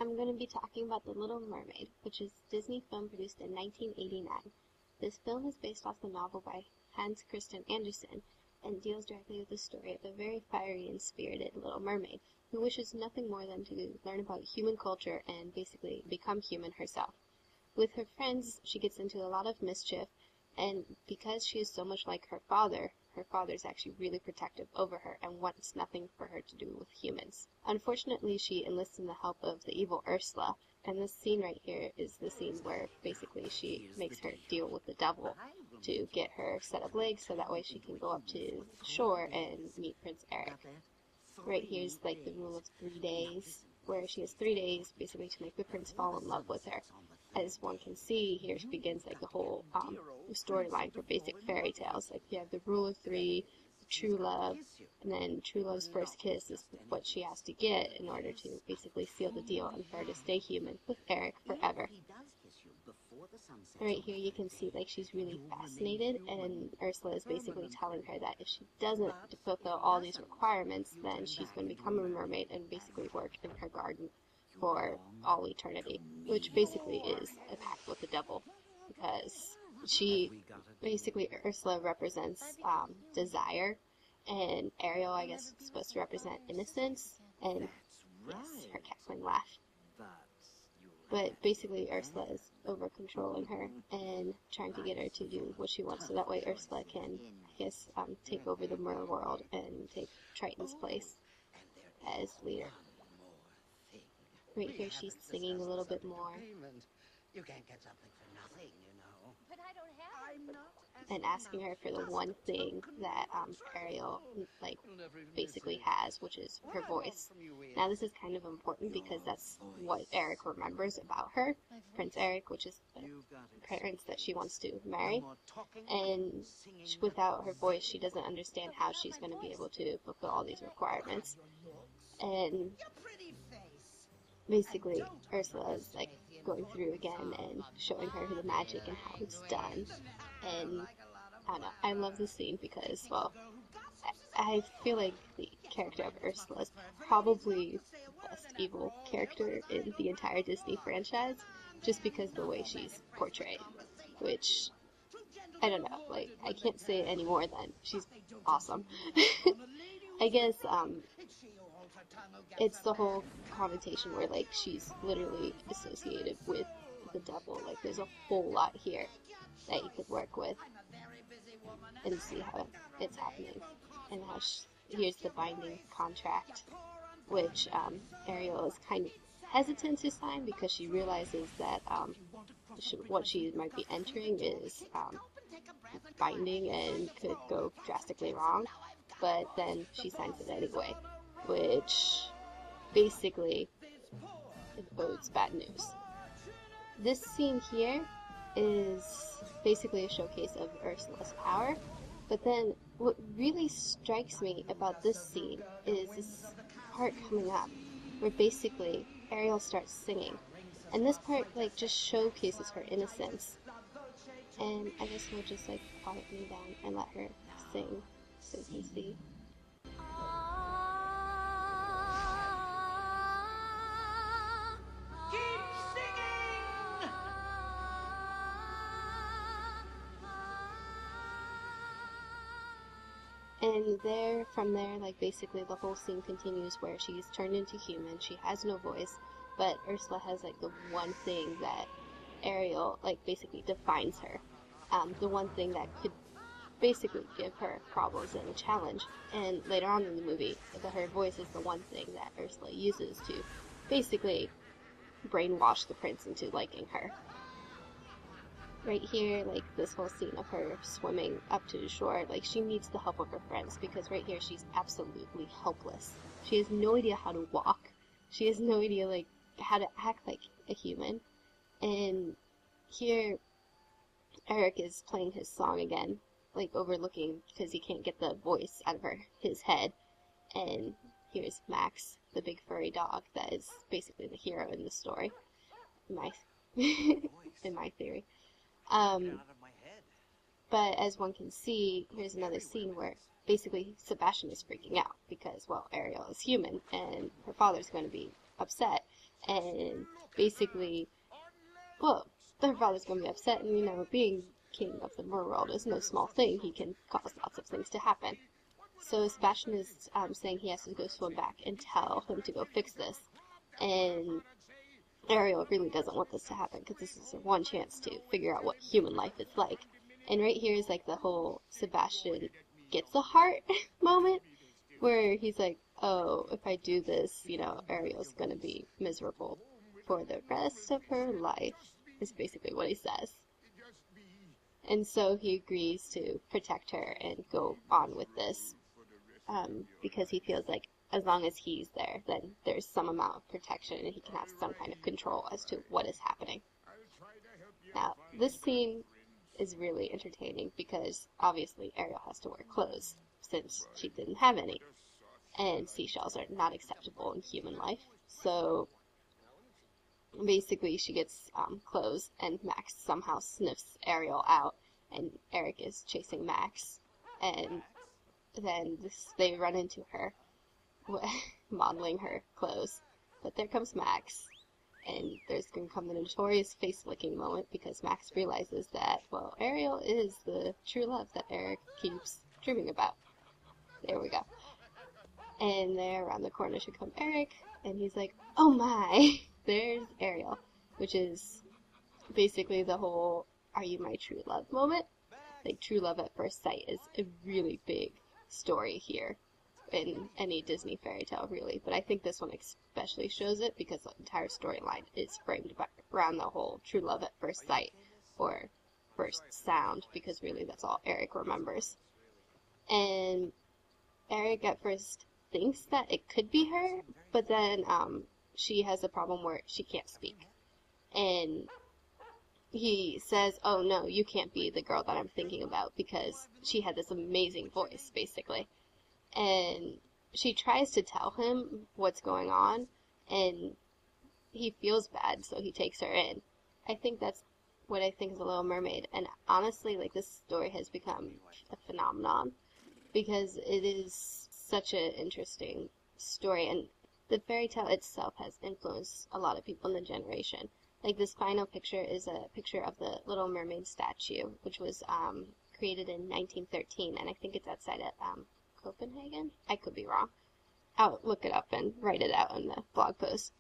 I'm going to be talking about The Little Mermaid, which is a Disney film produced in 1989. This film is based off the novel by Hans Christian Andersen and deals directly with the story of a very fiery and spirited Little Mermaid who wishes nothing more than to learn about human culture and basically become human herself. With her friends, she gets into a lot of mischief, and because she is so much like her father is actually really protective over her and wants nothing for her to do with humans. Unfortunately, she enlists in the help of the evil Ursula, and this scene right here is the scene where basically she makes her deal with the devil to get her set of legs so that way she can go up to shore and meet Prince Eric. Right here's like the rule of 3 days, where she has 3 days basically to make the prince fall in love with her. As one can see, here begins like the whole storyline for basic fairy tales. Like you have the rule of 3, true love, and then true love's first kiss is what she has to get in order to basically seal the deal and for her to stay human with Eric forever. Right here you can see like she's really fascinated, and Ursula is basically telling her that if she doesn't fulfill all these requirements, then she's going to become a mermaid and basically work in her garden for all eternity, which basically is a pact with the devil, because Ursula represents desire, and Ariel, I guess, is supposed to represent innocence, and yes, her cackling laugh. But basically Ursula is over-controlling her and trying to get her to do what she wants, so that way Ursula can, I guess, take over the mer world and take Triton's place as leader. Right here she's singing a little bit more. You can't get something for nothing, you know. But I don't have it. And asking her for the one thing that Ariel basically has, which is her voice. Now this is kind of important because that's what Eric remembers about her, Prince Eric, which is the prince that she wants to marry. And without her voice, she doesn't understand how she's going to be able to fulfill all these requirements. And basically Ursula is like going through again and showing her the magic and how it's done. And I don't know, I love this scene because, well, I feel like the character of Ursula is probably the best evil character in the entire Disney franchise, just because of the way she's portrayed, which, I don't know, like, I can't say any more than she's awesome. I guess, it's the whole connotation where, like, she's literally associated with the devil. Like, there's a whole lot here that you could work with and see how it's happening. And how here's the binding contract, which Ariel is kind of hesitant to sign because she realizes that what she might be entering is binding and could go drastically wrong. But then she signs it anyway, which basically it bodes bad news. This scene here is basically a showcase of Ursula's power, but then what really strikes me about this scene is this part coming up where basically Ariel starts singing, and this part like just showcases her innocence. And I guess we'll just like quiet me down and let her sing so you can see. And from there, like, basically the whole scene continues where she's turned into human, she has no voice, but Ursula has, like, the one thing that Ariel, like, basically defines her. The one thing that could basically give her problems and a challenge. And later on in the movie, her voice is the one thing that Ursula uses to basically brainwash the prince into liking her. Right here, like, this whole scene of her swimming up to the shore, like, she needs the help of her friends, because right here she's absolutely helpless. She has no idea how to walk. She has no idea, like, how to act like a human. And here, Eric is playing his song again, like, overlooking, because he can't get the voice out of his head. And here's Max, the big furry dog that is basically the hero in the story, in my theory. But as one can see, here's another scene where basically Sebastian is freaking out because, well, Ariel is human and her father's going to be upset. and basically, well, their father's going to be upset, and, you know, being king of the merworld is no small thing. He can cause lots of things to happen. So Sebastian is saying he has to go swim back and tell him to go fix this. And Ariel really doesn't want this to happen because this is her one chance to figure out what human life is like. And right here is like the whole Sebastian gets a heart moment where he's like, oh, if I do this, you know, Ariel's gonna be miserable for the rest of her life, is basically what he says. And so he agrees to protect her and go on with this, because he feels like as long as he's there, then there's some amount of protection and he can have some kind of control as to what is happening. Now, this scene is really entertaining because obviously Ariel has to wear clothes since she didn't have any. And seashells are not acceptable in human life. So basically she gets clothes, and Max somehow sniffs Ariel out, and Eric is chasing Max. And then they run into her, modeling her clothes. But there comes Max, and there's going to come the notorious face-licking moment because Max realizes that, well, Ariel is the true love that Eric keeps dreaming about. There we go. And there around the corner should come Eric, and he's like, oh my, there's Ariel, which is basically the whole are you my true love moment. Like, true love at first sight is a really big story here in any Disney fairy tale, really, but I think this one especially shows it because the entire storyline is framed around the whole true love at first sight, or first sound, because really that's all Eric remembers. And Eric at first thinks that it could be her, but then she has a problem where she can't speak. And he says, oh no, you can't be the girl that I'm thinking about, because she had this amazing voice, basically. And she tries to tell him what's going on, and he feels bad, so he takes her in. I think that's what I think is a Little Mermaid, and honestly, like, this story has become a phenomenon, because it is such an interesting story, and the fairy tale itself has influenced a lot of people in the generation. Like, this final picture is a picture of the Little Mermaid statue, which was created in 1913, and I think it's outside at Copenhagen? I could be wrong. I'll look it up and write it out in the blog post.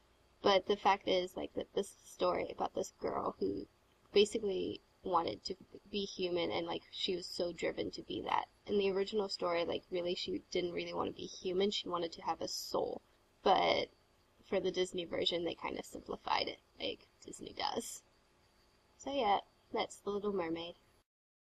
But the fact is, like, that this story about this girl who basically wanted to be human, and, like, she was so driven to be that. In the original story, like, really, she didn't really want to be human. She wanted to have a soul. But for the Disney version, they kind of simplified it, like Disney does. So yeah, that's The Little Mermaid.